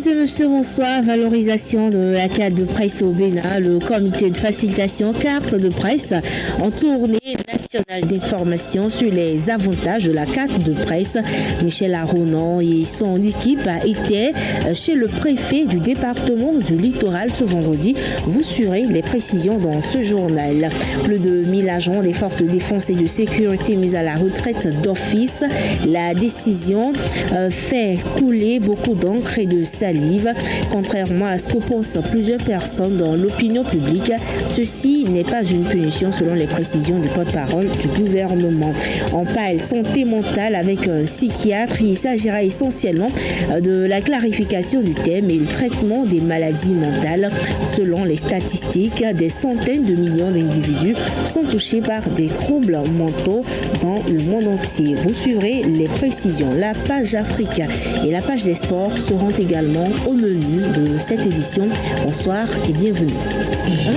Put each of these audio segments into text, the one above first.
et messieurs, bonsoir. Valorisation de la carte de presse au Bénin. Le comité de facilitation carte de presse en tournée nationale d'information sur les avantages de la carte de presse. Michel Aronan et son équipe étaient chez le préfet du département du Littoral ce vendredi. Vous suivrez les précisions dans ce journal. Plus de 1000 agents des forces de défense et de sécurité mis à la retraite d'office. La décision fait couler beaucoup d'encre et de salive. Contrairement à ce que pensent plusieurs personnes dans l'opinion publique, ceci n'est pas une punition selon les précisions du porte-parole du gouvernement. On parle santé mentale avec un psychiatre. Il s'agira essentiellement de la clarification du thème et le traitement des maladies mentales. Selon les statistiques, des centaines de millions d'individus sont touchés par des troubles mentaux dans le monde entier. Vous suivrez les précisions. La page Afrique et la page des sports seront également au menu de cette édition. Bonsoir et bienvenue.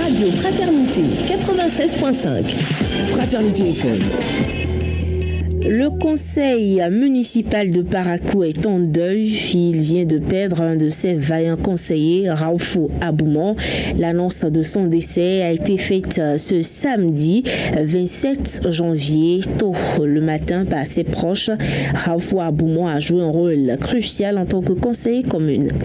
Radio Fraternité 96.5. Fraternité FM. Le conseil municipal de Parakou est en deuil. Il vient de perdre un de ses vaillants conseillers, Raoufou Aboumon. L'annonce de son décès a été faite ce samedi 27 janvier, tôt le matin, par ses proches. Raoufou Aboumon a joué un rôle crucial en tant que conseiller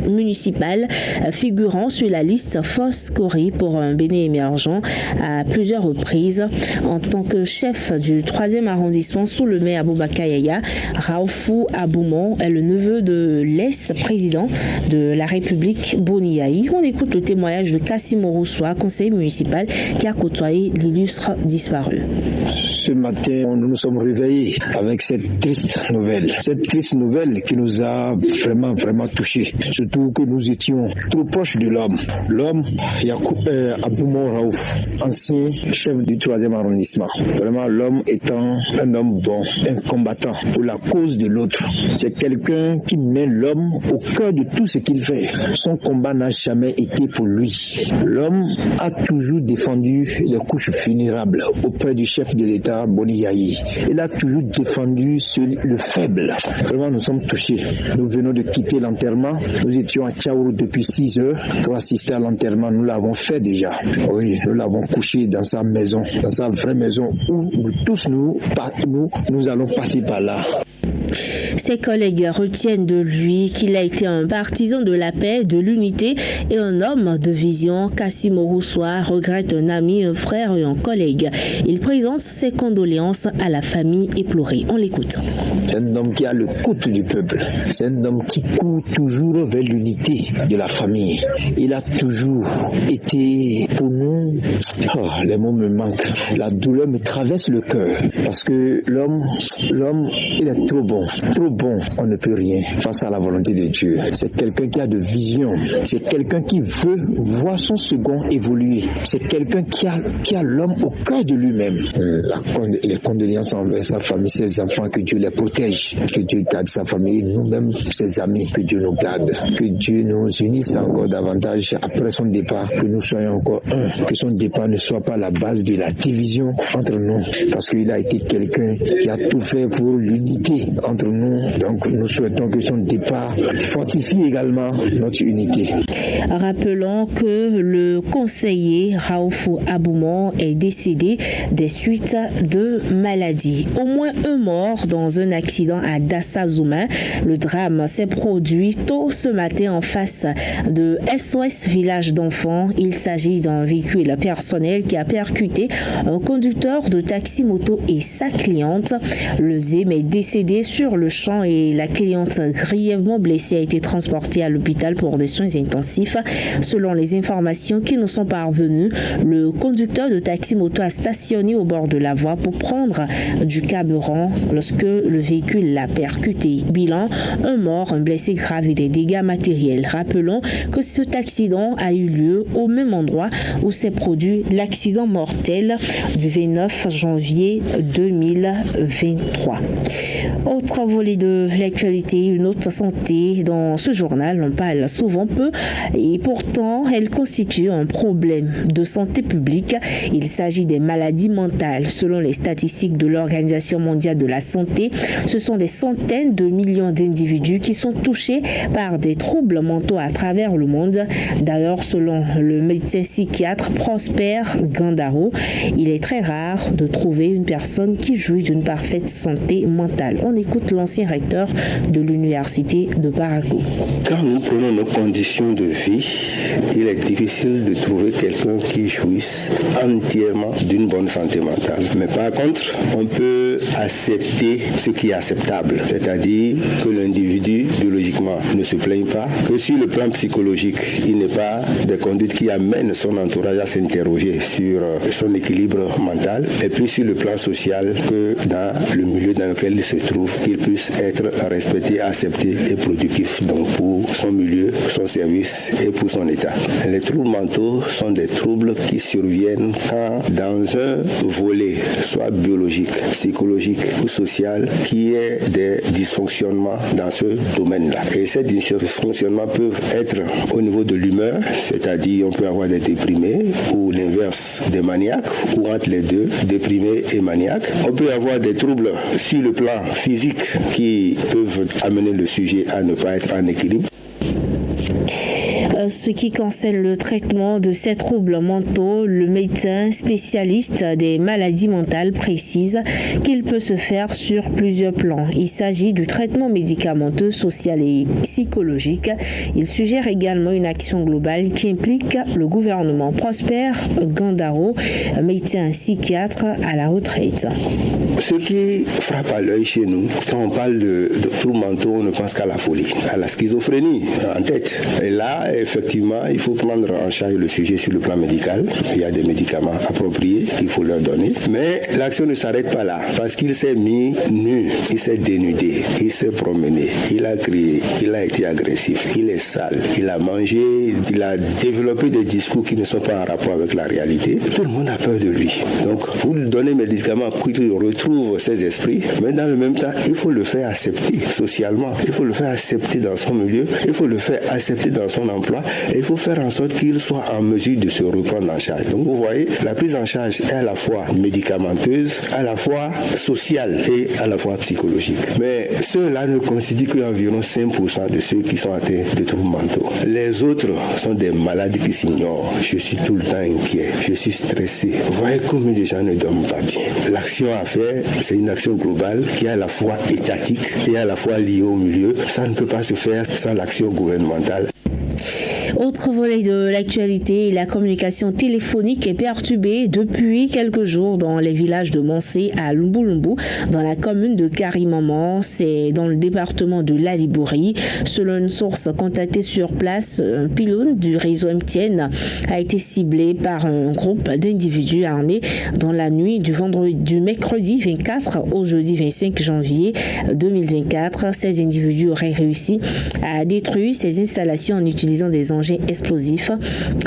municipal, figurant sur la liste Foscori pour un Bénin émergent à plusieurs reprises. En tant que chef du 3e arrondissement sous le maire Aboubakar Yaya, Raoufou Aboumon est le neveu de l'ex-président de la République Boniaï. On écoute le témoignage de Kassim Oroussoa, conseiller municipal qui a côtoyé l'illustre disparu. Ce matin, nous nous sommes réveillés avec cette triste nouvelle. Cette triste nouvelle qui nous a vraiment touchés. Surtout que nous étions trop proches de l'homme. L'homme, Aboumon Raouf, ancien chef du 3e arrondissement. Vraiment, l'homme étant un homme bon, un combattant pour la cause de l'autre. C'est quelqu'un qui met l'homme au cœur de tout ce qu'il fait. Son combat n'a jamais été pour lui. L'homme a toujours défendu les couches vulnérables auprès du chef de l'État, Boniaï. Il a toujours défendu le faible. Vraiment, nous sommes touchés. Nous venons de quitter l'enterrement. Nous étions à Tchaourou depuis 6 heures pour assister à l'enterrement. Nous l'avons fait déjà. Oui, nous l'avons couché dans sa maison, dans sa vraie maison où nous allons passer par là. Ses collègues retiennent de lui qu'il a été un partisan de la paix, de l'unité et un homme de vision. Kassim Oroussoa regrette un ami, un frère et un collègue. Il présente ses condoléances à la famille éplorée. On l'écoute. C'est un homme qui a le coût du peuple. C'est un homme qui court toujours vers l'unité de la famille. Il a toujours été pour nous... les mots me manquent. La douleur me traverse le cœur. Parce que l'homme, il est trop bon, on ne peut rien face à la volonté de Dieu. C'est quelqu'un qui a de vision, c'est quelqu'un qui veut voir son second évoluer, c'est quelqu'un qui a l'homme au cœur de lui-même. Les condoléances envers sa famille, ses enfants, que Dieu les protège, que Dieu garde sa famille, nous-mêmes, ses amis, que Dieu nous garde, que Dieu nous unisse encore davantage après son départ, que nous soyons encore un, que son départ ne soit pas la base de la division entre nous, parce qu'il a été quelqu'un qui a tout fait pour l'unité entre nous. Donc nous souhaitons que son départ fortifie également notre unité. Rappelons que le conseiller Raoufou Aboumon est décédé des suites de maladie. Au moins un mort dans un accident à Dassazouma. Le drame s'est produit tôt ce matin en face de SOS Village d'enfants. Il s'agit d'un véhicule personnel qui a percuté un conducteur de taxi-moto et sa cliente. Le ZEM est décédé sur le champ et la cliente grièvement blessée a été transportée à l'hôpital pour des soins intensifs. Selon les informations qui nous sont parvenues, le conducteur de taxi-moto a stationné au bord de la voie pour prendre du carburant lorsque le véhicule l'a percuté. Bilan, un mort, un blessé grave et des dégâts matériels. Rappelons que cet accident a eu lieu au même endroit où s'est produit l'accident mortel du 29 janvier 2023. Autre Autre volet de l'actualité, une autre santé. Dans ce journal, on parle souvent peu et pourtant, elle constitue un problème de santé publique. Il s'agit des maladies mentales. Selon les statistiques de l'Organisation mondiale de la santé, ce sont des centaines de millions d'individus qui sont touchés par des troubles mentaux à travers le monde. D'ailleurs, selon le médecin psychiatre Prosper Gandaro, il est très rare de trouver une personne qui jouit d'une parfaite santé mentale. On écoute l'ancien recteur de l'université de Parakou. Quand nous prenons nos conditions de vie, il est difficile de trouver quelqu'un qui jouisse entièrement d'une bonne santé mentale. Mais par contre, on peut accepter ce qui est acceptable, c'est-à-dire que l'individu biologiquement ne se plaigne pas, que sur le plan psychologique, il n'est pas des conduites qui amènent son entourage à s'interroger sur son équilibre mental, et puis sur le plan social, que dans le milieu dans lequel il se trouve, qu'il puisse être respecté, accepté et productif, donc pour son milieu, son service et pour son état. Les troubles mentaux sont des troubles qui surviennent quand dans un volet, soit biologique, psychologique ou social, qui est des dysfonctionnements dans ce domaine-là. Et ces dysfonctionnements peuvent être au niveau de l'humeur, c'est-à-dire on peut avoir des déprimés ou l'inverse des maniaques, ou entre les deux, déprimés et maniaques. On peut avoir des troubles sur le plan physique qui peuvent amener le sujet à ne pas être en équilibre. Ce qui concerne le traitement de ces troubles mentaux, le médecin spécialiste des maladies mentales précise qu'il peut se faire sur plusieurs plans. Il s'agit du traitement médicamenteux, social et psychologique. Il suggère également une action globale qui implique le gouvernement. Prosper Gandaro, médecin psychiatre à la retraite. Ce qui frappe à l'œil chez nous, quand on parle de troubles mentaux, on ne pense qu'à la folie, à la schizophrénie en tête. Et là, effectivement, il faut prendre en charge le sujet sur le plan médical. Il y a des médicaments appropriés qu'il faut leur donner. Mais l'action ne s'arrête pas là, parce qu'il s'est mis nu, il s'est dénudé, il s'est promené, il a crié, il a été agressif, il est sale, il a mangé, il a développé des discours qui ne sont pas en rapport avec la réalité. Tout le monde a peur de lui. Donc, vous lui donnez des médicaments pour qu'il retrouve ses esprits, mais dans le même temps, il faut le faire accepter socialement, il faut le faire accepter dans son milieu, il faut le faire accepter dans son emploi, et il faut faire en sorte qu'il soit en mesure de se reprendre en charge. Donc vous voyez, la prise en charge est à la fois médicamenteuse, à la fois sociale et à la fois psychologique. Mais ceux-là ne constituent qu'environ 5% de ceux qui sont atteints de troubles mentaux. Les autres sont des malades qui s'ignorent. Je suis tout le temps inquiet, je suis stressé. Vous voyez combien de gens ne dorment pas bien. L'action à faire, c'est une action globale qui est à la fois étatique et à la fois liée au milieu. Ça ne peut pas se faire sans l'action gouvernementale. Autre volet de l'actualité, la communication téléphonique est perturbée depuis quelques jours dans les villages de Mansé à Lumbulumbu, dans la commune de Karimaman, c'est dans le département de l'Alibouri. Selon une source contactée sur place, un pylône du réseau MTN a été ciblé par un groupe d'individus armés dans la nuit du mercredi 24 au jeudi 25 janvier 2024. Ces individus auraient réussi à détruire ces installations en utilisant des engins explosifs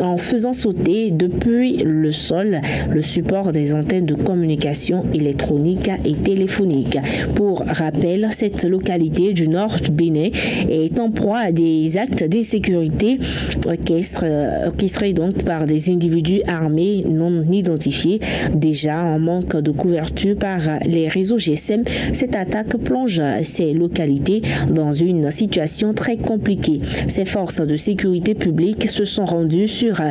en faisant sauter depuis le sol le support des antennes de communication électronique et téléphonique. Pour rappel, cette localité du nord du Bénin est en proie à des actes d'insécurité orchestrés donc par des individus armés non identifiés. Déjà en manque de couverture par les réseaux GSM, cette attaque plonge ces localités dans une situation très compliquée. Ces forces de sécurité publique se sont rendues sur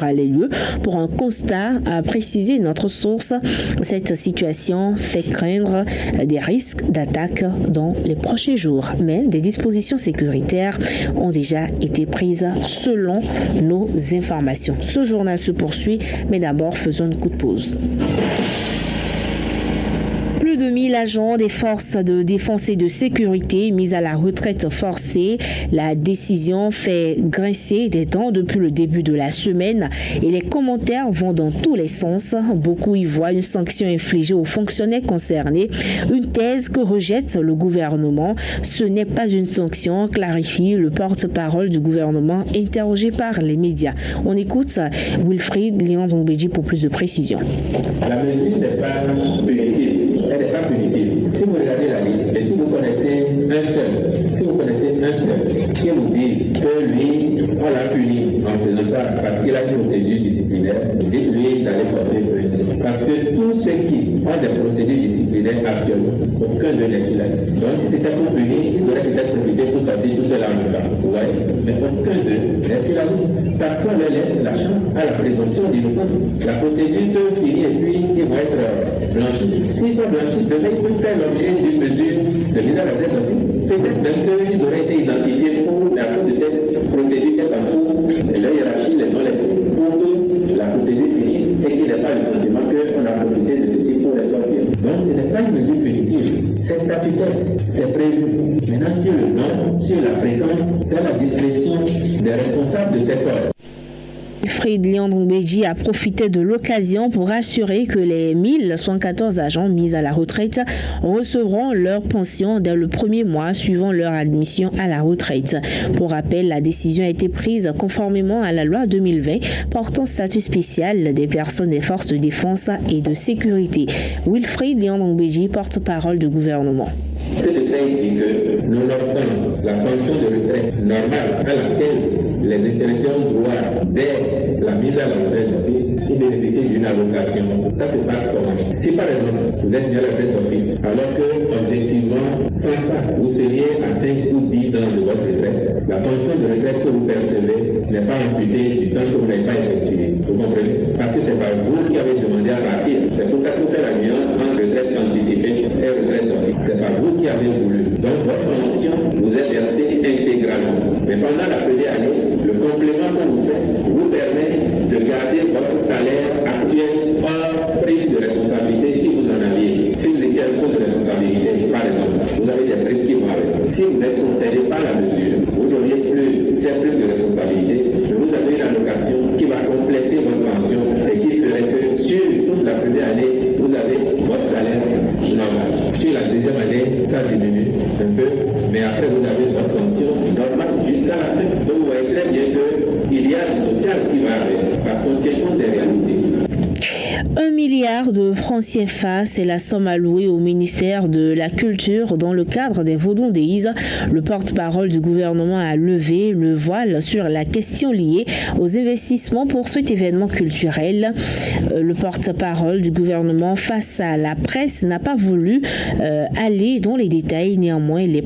les lieux pour un constat, a précisé notre source. Cette situation fait craindre des risques d'attaque dans les prochains jours, mais des dispositions sécuritaires ont déjà été prises selon nos informations. Ce journal se poursuit, mais d'abord faisons une courte pause. Plus de 1000 agents des forces de défense et de sécurité mis à la retraite forcée. La décision fait grincer des dents depuis le début de la semaine et les commentaires vont dans tous les sens. Beaucoup y voient une sanction infligée aux fonctionnaires concernés, une thèse que rejette le gouvernement. Ce n'est pas une sanction, clarifie le porte-parole du gouvernement interrogé par les médias. On écoute Wilfried Liandongbeji pour plus de précisions. La mesure n'est pas punitive. vous regardez la liste, et si vous connaissez un seul qui vous dit que lui, on l'a puni en faisant ça parce qu'il a une procédure disciplinaire, dites-lui d'aller porter plainte. Parce que tous ceux qui ont des procédures disciplinaires actuellement, aucun d'eux n'est sur la liste. Donc si c'était pour punir, ils auraient peut-être profité pour sortir tout cela en même temps. Vous voyez? Mais aucun d'eux n'est sur la liste. Parce qu'on leur laisse la chance à la présomption d'innocence. La procédure peut finir et puis ils vont être blanchis. S'ils sont blanchis, demain ils peuvent faire l'objet d'une mesure de mise à la tête d'office. Peut-être même qu'ils auraient été identifiés pour la cause de cette procédure qui est en cours. Leur hiérarchie les ont laissés pour que la procédure finisse et qu'il n'ait pas le sentiment qu'on a profité de ceci pour les sortir. Donc ce n'est pas une mesure punitive, c'est statutaire, c'est prévu. Maintenant sur le nom, sur la fréquence, c'est la discrétion des responsables de cette ordre. Wilfried Liandrongbeji a profité de l'occasion pour assurer que les 1114 agents mis à la retraite recevront leur pension dès le premier mois suivant leur admission à la retraite. Pour rappel, la décision a été prise conformément à la loi 2020 portant statut spécial des personnes des forces de défense et de sécurité. Wilfried Liandrongbeji, porte-parole du gouvernement. Ce décret dit que, nonobstant la pension de retraite normale à laquelle les intéressés ont droit dès la mise à la retraite d'office, ils bénéficient d'une allocation. Ça se passe comment? Si par exemple vous êtes bien à la retraite d'office, alors que objectivement, sans ça, vous seriez à 5 ou 10 ans de votre retraite, la pension de retraite que vous percevez n'est pas amputée du temps que vous n'avez pas effectué. Vous comprenez? Parce que c'est pas vous qui avez demandé à partir. C'est pour ça qu'on fait la nuance entre retraite anticipée et retraite d'office. C'est pas vous qui avez voulu. Donc votre pension vous est versée intégralement. Mais pendant la première année, le complément qu'on vous fait vous permet de garder votre salaire actuel hors prime de responsabilité si vous en aviez. Si vous étiez à un compte de responsabilité, par exemple, vous avez des primes qui vont avec. Si vous êtes concerné par la mesure, vous n'auriez plus ces primes de responsabilité, mais vous avez une allocation qui va compléter votre pension et qui ferait que sur toute la première année, vous avez votre salaire normal. Sur la deuxième année, ça diminue un peu, mais après vous avez votre pension normale jusqu'à la fin. Donc vous voyez très bien qu'il y a du social qui va avec, parce qu'on tient compte des réalités. 1 milliard de francs CFA, c'est la somme allouée au ministère de la Culture dans le cadre des Vaudons Days. Le porte-parole du gouvernement a levé le voile sur la question liée aux investissements pour cet événement culturel. Le porte-parole du gouvernement face à la presse n'a pas voulu aller dans les détails. Néanmoins, ces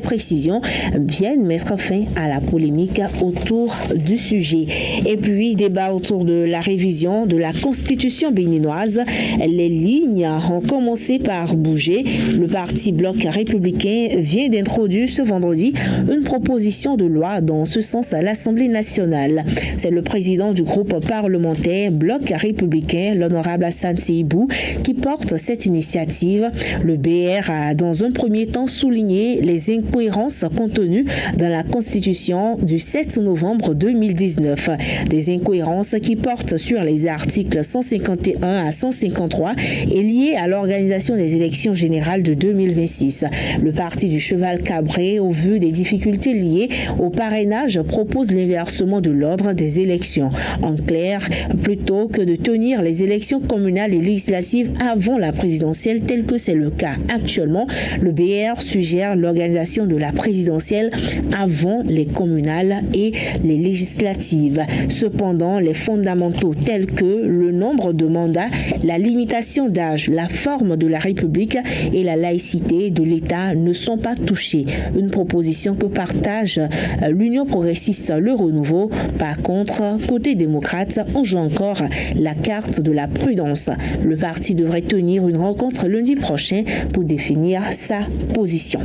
précisions viennent mettre fin à la polémique autour du sujet. Et puis, débat autour de la révision de la Constitution béninoise. Les lignes ont commencé par bouger. Le parti Bloc républicain vient d'introduire ce vendredi une proposition de loi dans ce sens à l'Assemblée nationale. C'est le président du groupe parlementaire Bloc républicain, l'honorable Hassan Seibou, qui porte cette initiative. Le BR a dans un premier temps souligné les incohérences contenues dans la Constitution du 7 novembre 2019. Des incohérences qui portent sur les articles 151 à 153 et liées à l'organisation des élections générales de 2026. Le parti du Cheval Cabré, au vu des difficultés liées au parrainage, propose l'inversement de l'ordre des élections. En clair, plutôt que de tenir les élections communales et législatives avant la présidentielle, tel que c'est le cas actuellement, le BR suggère l'organisation de la présidentielle avant les communales et les législatives. Cependant, les fondamentaux tels que le nombre de mandats, la limitation d'âge, la forme de la République et la laïcité de l'État ne sont pas touchés. Une proposition que partage l'Union progressiste Le Renouveau. Par contre, côté démocrate, on joue encore la carte de la prudence. Le parti devrait tenir une rencontre lundi prochain pour définir sa position.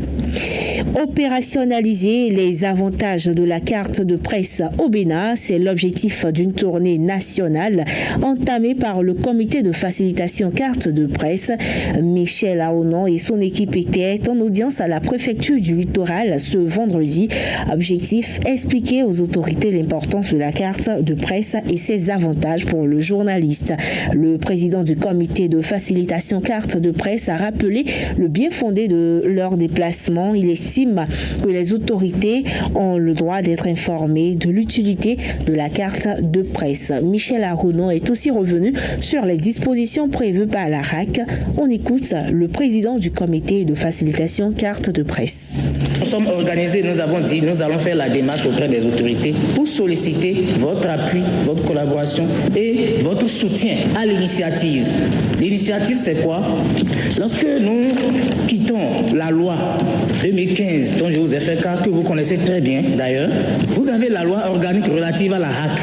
Opérationnaliser les avantages de la carte de presse au Bénin, c'est l'objectif d'une tournée nationale entamée par le comité de facilitation carte de presse. Michel Aonon et son équipe étaient en audience à la préfecture du littoral ce vendredi. Objectif, expliquer aux autorités l'importance de la carte de presse et ses avantages pour le journaliste. Le président du comité de facilitation carte de presse a rappelé le bien fondé de leur déplacement. Il estime que les autorités ont le droit d'être informées de l'utilité de la carte de presse. Michel Aonon est aussi revenu sur les dispositions prévues par la RAC. On écoute le président du comité de facilitation carte de presse. Nous sommes organisés, nous avons dit, nous allons faire la démarche auprès des autorités pour solliciter votre appui, votre collaboration et votre soutien à l'initiative. L'initiative, c'est quoi? Lorsque nous quittons la loi 2015, dont je vous ai fait cas, que vous connaissez très bien d'ailleurs, vous avez la loi organique relative à la RAC,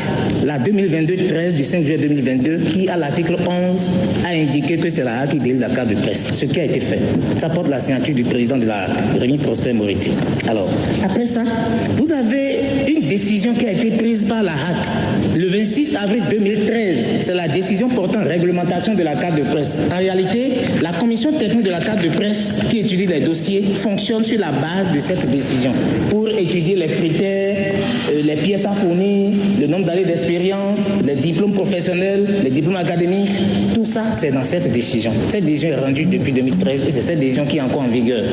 la 2022-13 du 5 juillet 2022, qui, à l'article 11, a indiqué que c'est la RAC qui délivre la carte de presse. Ce qui a été fait. Ça porte la signature du président de la RAC, Rémi Prosper Moretti. Alors, après ça, vous avez une décision qui a été prise par la RAC le 26 avril 2013. C'est la décision portant réglementation de la carte de presse. En réalité, la commission technique de la carte de presse qui étudie les dossiers fonctionne sur la base de cette décision pour étudier les critères, les pièces à fournir, le nombre d'années d'expérience, les diplômes professionnels, les diplômes académiques. Tout ça, c'est dans cette décision. Cette décision est rendue depuis 2013 et c'est cette décision qui est encore en vigueur.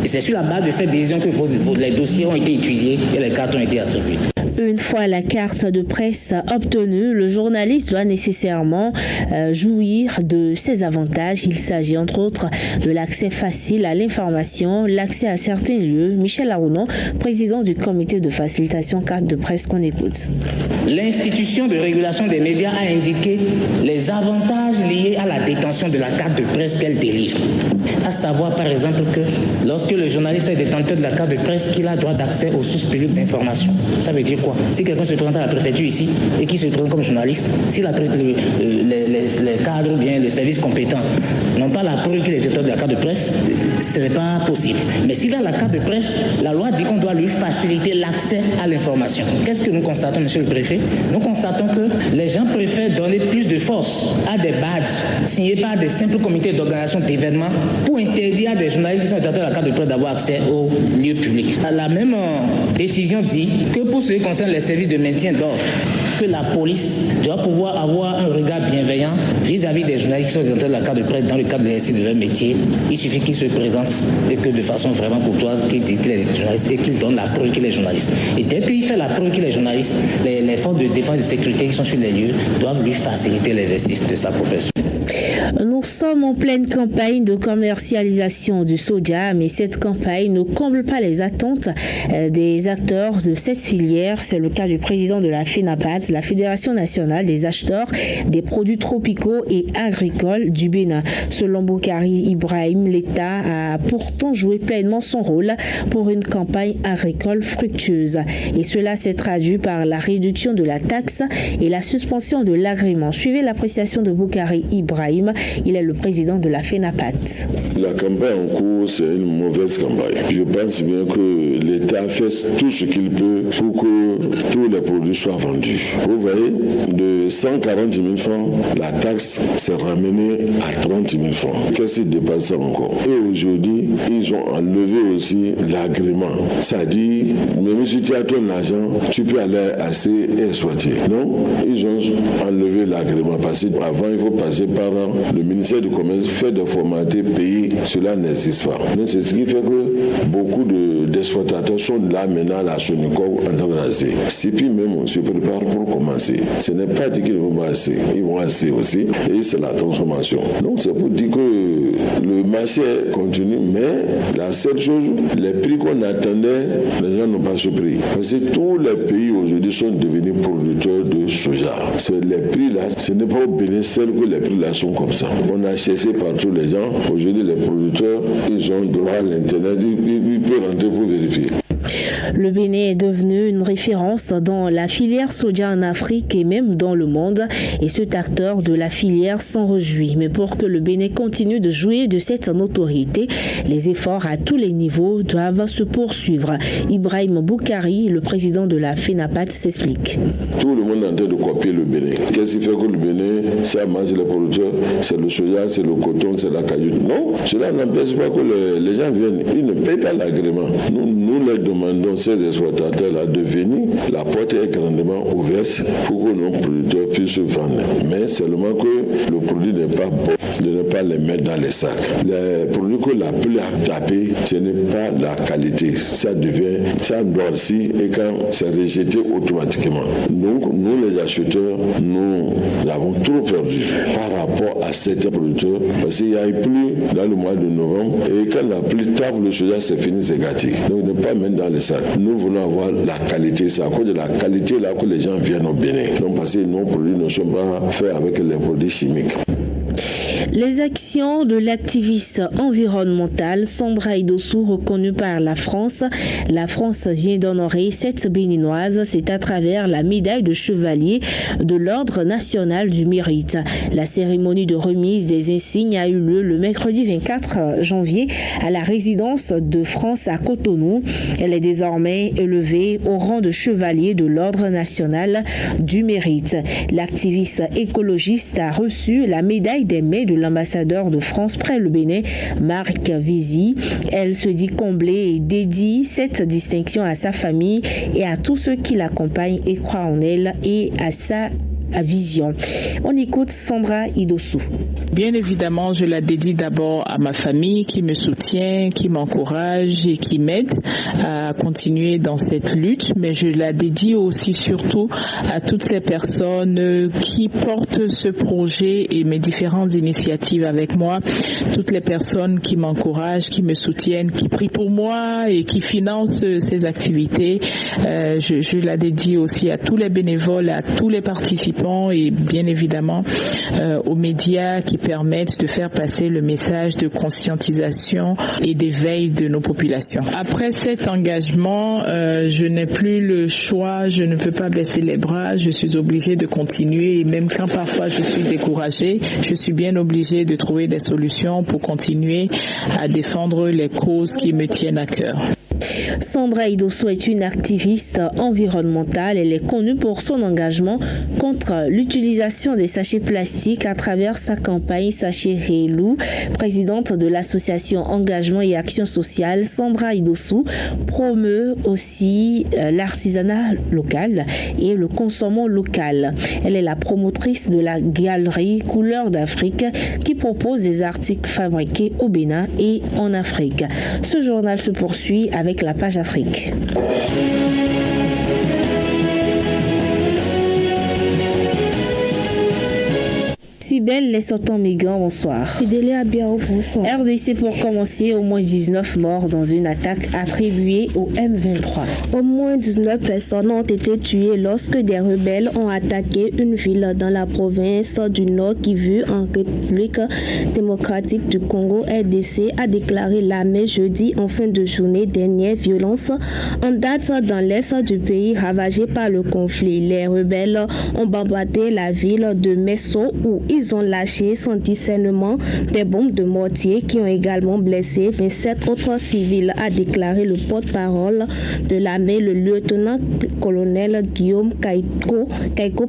Et c'est sur la base de cette décision que les dossiers ont été étudiés et les cartes ont été attribuées. Une fois la carte de presse obtenue, le journaliste doit nécessairement jouir de ses avantages. Il s'agit entre autres de l'accès facile à l'information, l'accès à certains lieux. Michel Arounon, président du comité de facilitation carte de presse, qu'on écoute. L'institution de régulation des médias a indiqué les avantages liés à la détention de la carte de presse qu'elle délivre. À savoir par exemple que lorsque le journaliste est détenteur de la carte de presse, qu'il a droit d'accès aux sources publiques d'information. Ça veut dire quoi? Si quelqu'un se présente à la préfecture ici et qui se présente comme journaliste, si les cadres ou bien les services compétents n'ont pas la preuve qu'il est détenteur de la carte de presse, ce n'est pas possible. Mais s'il a la carte de presse, la loi dit qu'on doit lui faciliter l'accès à l'information. Qu'est-ce que nous constatons, monsieur le préfet? Nous constatons que les gens préfèrent donner plus de force à des badges signés par des simples comités d'organisation d'événements pour interdire à des journalistes qui sont détenteurs de la carte de presse d'avoir accès aux lieux publics. La même décision dit que pour ce qui concerne les services de maintien d'ordre, que la police doit pouvoir avoir un regard bienveillant vis-à-vis des journalistes qui sont détenteurs de la carte de presse dans le cadre de l'exercice de leur métier. Il suffit qu'ils se présentent et que de façon vraiment courtoise, qu'ils disent qu'il est journaliste et qu'ils donnent la preuve qu'il est journaliste. Et dès qu'il fait la preuve qu'il est journaliste, les forces de défense et de sécurité qui sont sur les lieux doivent lui faciliter l'exercice de sa profession. Nous sommes en pleine campagne de commercialisation du soja, mais cette campagne ne comble pas les attentes des acteurs de cette filière. C'est le cas du président de la FENAPAT, la Fédération nationale des acheteurs des produits tropicaux et agricoles du Bénin. Selon Boukari Ibrahim, l'État a pourtant joué pleinement son rôle pour une campagne agricole fructueuse. Et cela s'est traduit par la réduction de la taxe et la suspension de l'agrément. Suivez l'appréciation de Boukari Ibrahim. Il est le président de la FENAPAT. La campagne en cours, c'est une mauvaise campagne. Je pense bien que l'État fait tout ce qu'il peut pour que tous les produits soient vendus. Vous voyez, de 140 000 francs, la taxe s'est ramenée à 30 000 francs. Qu'est-ce qui dépasse ça encore? Et aujourd'hui, ils ont enlevé aussi l'agrément. Ça dit, même si tu as ton argent, tu peux aller assez et exploiter. Non, ils ont enlevé l'agrément parce qu'avant, il faut passer par le ministère du Commerce, fait des formalités, payer, cela n'existe pas. Donc c'est ce qui fait que beaucoup d'exploitateurs sont là maintenant à la Sonicor en train de lancer. Si puis même on se prépare pour commencer. Ce n'est pas dit qu'ils vont pas assez. Ils vont assez aussi et c'est la transformation. Donc c'est pour dire que le marché continue, mais la seule chose, les prix qu'on attendait, les gens n'ont pas ce prix. Parce que tous les pays aujourd'hui sont devenus producteurs de soja. Les prix là, ce n'est pas au Bénin seul que les prix là sont comme ça. On a cherché partout les gens. Aujourd'hui, les producteurs, ils ont droit à l'internet, ils peuvent rentrer pour vérifier. Le Bénin est devenu une référence dans la filière soja en Afrique et même dans le monde. Et cet acteur de la filière s'en réjouit. Mais pour que le Bénin continue de jouir de cette notoriété, les efforts à tous les niveaux doivent se poursuivre. Ibrahim Boukari, le président de la FENAPAT, s'explique. Tout le monde est en train de copier le Bénin. Qu'est-ce qui fait que le Bénin, c'est à manger les producteurs, c'est le soja, c'est le coton, c'est la cailloute? Non, cela n'empêche pas que les gens viennent. Ils ne payent pas l'agrément. Nous leur demandons ces exploitateurs-là de venir. La porte est grandement ouverte pour que nos producteurs puissent vendre. Mais seulement que le produit n'est pas bon, de ne pas les mettre dans les sacs. Les produits que la pluie a tapés, ce n'est pas la qualité. Ça noircit et quand c'est rejeté automatiquement. Donc, nous les acheteurs, nous avons trop perdu par rapport à certains producteurs parce qu'il y a eu pluie dans le mois de novembre et quand la pluie tape, le soja, c'est fini, c'est gâté. Donc, ne pas mettre dans les sacs. Nous voulons avoir la qualité. C'est à cause de la qualité là que les gens viennent au Bénin. Donc, parce que nos produits ne sont pas faits avec les produits chimiques. Les actions de l'activiste environnementale Sandra Idossou reconnue par la France. La France vient d'honorer cette béninoise. C'est à travers la médaille de chevalier de l'Ordre national du mérite. La cérémonie de remise des insignes a eu lieu le mercredi 24 janvier à la résidence de France à Cotonou. Elle est désormais élevée au rang de chevalier de l'Ordre national du mérite. L'activiste écologiste a reçu la médaille des mai de l'ambassadeur de France près le Bénin, Marc Vizy. Elle se dit comblée et dédie cette distinction à sa famille et à tous ceux qui l'accompagnent et croient en elle et à sa vision. On écoute Sandra Idossou. Bien évidemment, je la dédie d'abord à ma famille qui me soutient, qui m'encourage et qui m'aide à continuer dans cette lutte, mais je la dédie aussi surtout à toutes ces personnes qui portent ce projet et mes différentes initiatives avec moi, toutes les personnes qui m'encouragent, qui me soutiennent, qui prient pour moi et qui financent ces activités. Je la dédie aussi à tous les bénévoles, à tous les participants et bien évidemment aux médias qui permettent de faire passer le message de conscientisation et d'éveil de nos populations. Après cet engagement, je n'ai plus le choix, je ne peux pas baisser les bras, je suis obligée de continuer et même quand parfois je suis découragée, je suis bien obligée de trouver des solutions pour continuer à défendre les causes qui me tiennent à cœur. Sandra Idossou est une activiste environnementale. Elle est connue pour son engagement contre l'utilisation des sachets plastiques à travers sa campagne Sachet Réelou. Présidente de l'association Engagement et Action Sociale, Sandra Idossou promeut aussi l'artisanat local et le consommant local. Elle est la promotrice de la galerie Couleurs d'Afrique qui propose des articles fabriqués au Bénin et en Afrique. Ce journal se poursuit avec la page Afrique. Cybèle, les sortants migrants, bonsoir. Bonsoir. RDC pour commencer, au moins 19 morts dans une attaque attribuée au M23. Au moins 19 personnes ont été tuées lorsque des rebelles ont attaqué une ville dans la province du Nord Kivu en République démocratique du Congo. RDC a déclaré l'armée jeudi en fin de journée. Dernière violence en date dans l'est du pays ravagé par le conflit. Les rebelles ont bombardé la ville de Messo où ils ont lâché sans discernement des bombes de mortier qui ont également blessé 27 autres civils, a déclaré le porte-parole de l'armée, le lieutenant-colonel Guillaume Kaiko,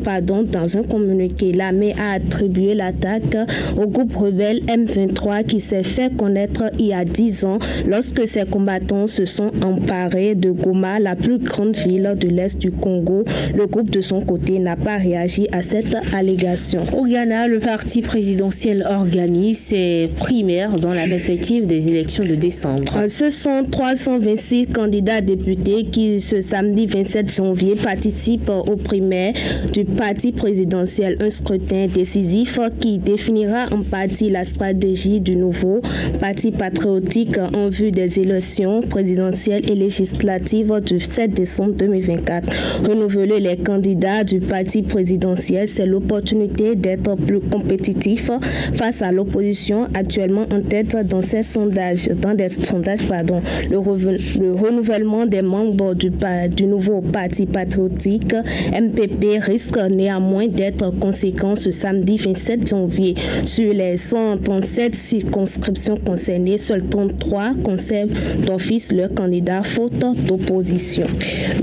dans un communiqué. L'armée a attribué l'attaque au groupe rebelle M23 qui s'est fait connaître il y a 10 ans lorsque ses combattants se sont emparés de Goma, la plus grande ville de l'est du Congo. Le groupe de son côté n'a pas réagi à cette allégation. Au Ghana, le parti présidentiel organise ses primaires dans la perspective des élections de décembre. Ce sont 326 candidats députés qui, ce samedi 27 janvier, participent aux primaires du parti présidentiel. Un scrutin décisif qui définira en partie la stratégie du nouveau parti patriotique en vue des élections présidentielles et législatives du 7 décembre 2024. Renouveler les candidats du parti présidentiel, c'est l'opportunité d'être plus compétitif face à l'opposition actuellement en tête dans des sondages. Le renouvellement des membres du nouveau parti patriotique MPP risque néanmoins d'être conséquent ce samedi 27 janvier. Sur les 137 circonscriptions concernées, seules 33 conservent d'office leur candidat faute d'opposition.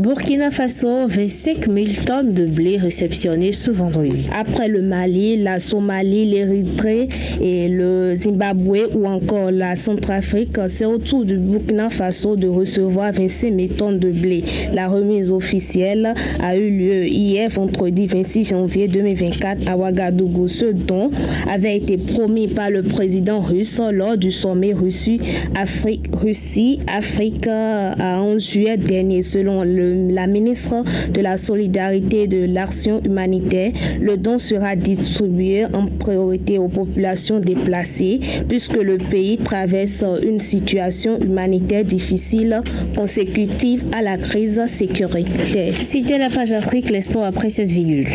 Burkina Faso, 25 000 tonnes de blé réceptionnées ce vendredi. Après le Mali, la Somalie Mali, l'Érythrée et le Zimbabwe ou encore la Centrafrique, c'est au tour du Burkina Faso de recevoir 25 000 tonnes de blé. La remise officielle a eu lieu hier, vendredi 26 janvier 2024 à Ouagadougou. Ce don avait été promis par le président russe lors du sommet Russie-Afrique en juillet dernier. Selon la ministre de la Solidarité et de l'Action humanitaire, le don sera distribué en priorité aux populations déplacées puisque le pays traverse une situation humanitaire difficile consécutive à la crise sécuritaire. C'était la page Afrique, les sports après cette virgule.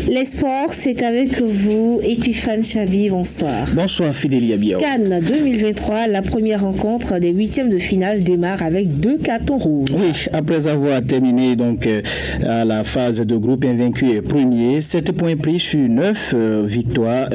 Les sports, c'est avec vous, Epiphane Chabi, bonsoir. Bonsoir Fidélia Biao. Cannes 2023, la première rencontre des huitièmes de finale démarre avec 2 cartons rouges. Oui, après avoir terminé donc à la phase de groupe invaincu et premier, 7 points pris sur 9 victoires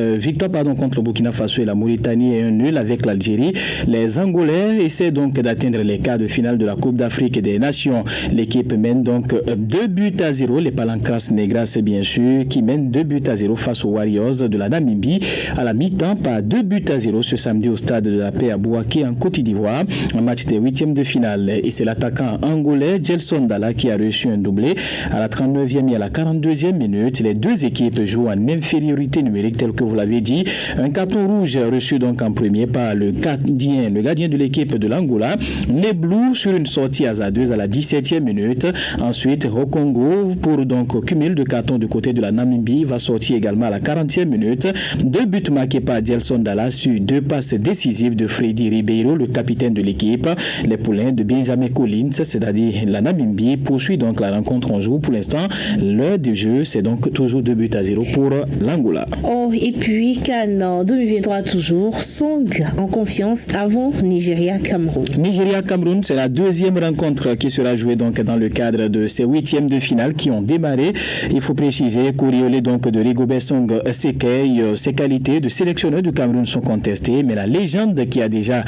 contre le Burkina Faso et la Mauritanie et un nul avec l'Algérie. Les Angolais essaient donc d'atteindre les quarts de finale de la Coupe d'Afrique des Nations. L'équipe mène donc 2-0, les Palancas Negras bien sûr, qui mène 2-0 face aux Warriors de la Namibie à la mi-temps par 2-0 ce samedi au stade de la Paix à Bouaké en Côte d'Ivoire, un match des huitièmes de finale. Et c'est l'attaquant angolais Gelson Dalla qui a reçu un doublé à la 39e et à la 42e minute. Les deux équipes jouent en infériorité numérique tel que vous l'avez dit. Un carton rouge reçu donc en premier par le gardien de l'équipe de l'Angola, Neblou, sur une sortie hasardeuse à la 17e minute. Ensuite, Rokongo pour donc cumul de cartons du côté de la Namibie va sortir également à la 40e minute. 2 buts marqués par Gelson Dalla sur 2 passes décisives de Freddy Ribeiro, le capitaine de l'équipe. Les poulains de Benjamin Collins, c'est-à-dire la Namibie, poursuit donc la rencontre en joue. Pour l'instant, l'heure du jeu, c'est donc toujours 2-0 pour l'Angola. Oh, et puis Cannes 2023 toujours, Song en confiance avant Nigeria-Cameroun. Nigeria-Cameroun, c'est la deuxième rencontre qui sera jouée donc dans le cadre de ces huitièmes de finale qui ont démarré. Il faut préciser qu'Oriolé donc de Rigobert Song s'écaille, ses qualités de sélectionneur du Cameroun sont contestées, mais la légende qui a déjà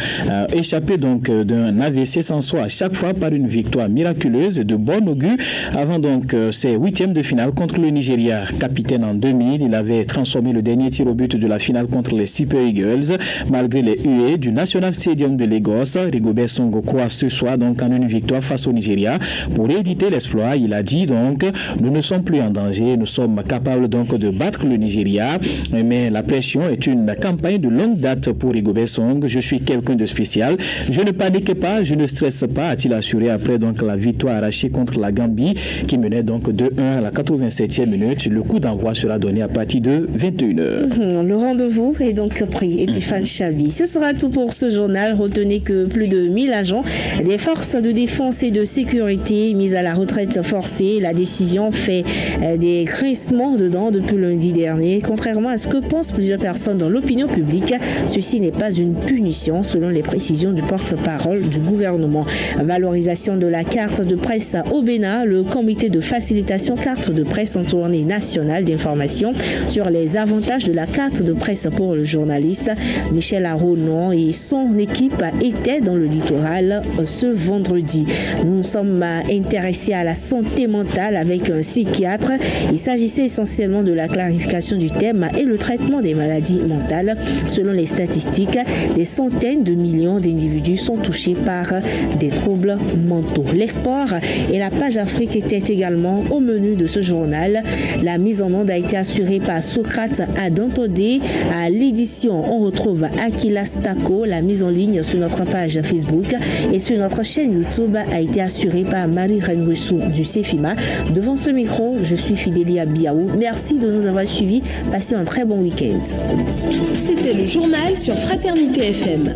échappé donc d'un AVC s'en sort à chaque fois par une victoire miraculeuse de bon augure avant donc ces huitièmes de finale contre le Nigeria. Capitaine en 2000, il avait transformé le dernier tir au but de la finale contre les Super Eagles malgré les huées du National Stadium de Lagos. Rigobert Song croit ce soir donc en une victoire face au Nigeria. Pour rééditer l'exploit, il a dit donc nous ne sommes plus en danger, nous sommes capables donc de battre le Nigeria, mais la pression est une campagne de longue date pour Rigobert Song. Je suis quelqu'un de spécial, je ne panique pas, je ne stresse pas, a-t-il assuré après donc la victoire arrachée contre la Gambie qui menait donc 2-1 à la 87e minute. Le coup d'envoi sera donné à partir de 21h. Le rendez-vous est donc pris. Epiphane Chabi. Ce sera tout pour ce journal. Retenez que plus de 1000 agents des forces de défense et de sécurité mis à la retraite forcée. La décision fait des crissements dedans depuis lundi dernier. Contrairement à ce que pensent plusieurs personnes dans l'opinion publique, ceci n'est pas une punition selon les précisions du porte-parole du gouvernement. Valorisation de la carte de presse au Bénin, le comité de facilitation carte de presse en tournée nationale d'information sur les avantages de la carte de presse pour le journaliste. Michel Aronon et son équipe étaient dans le littoral ce vendredi. Nous sommes intéressés à la santé mentale avec un psychiatre. Il s'agissait essentiellement de la clarification du thème et le traitement des maladies mentales. Selon les statistiques, des centaines de millions d'individus sont touchés par des troubles mentaux. Les sports et la page Afrique étaient également au menu de ce journal. La mise en onde a été assurée par Socrate Adantodé. À l'édition, on retrouve Akila Stako. La mise en ligne sur notre page Facebook et sur notre chaîne YouTube a été assurée par Marie Renouissou du CEFIMA. Devant ce micro, je suis Fidélia Biaou. Merci de nous avoir suivis. Passez un très bon week-end. C'était le journal sur Fraternité FM.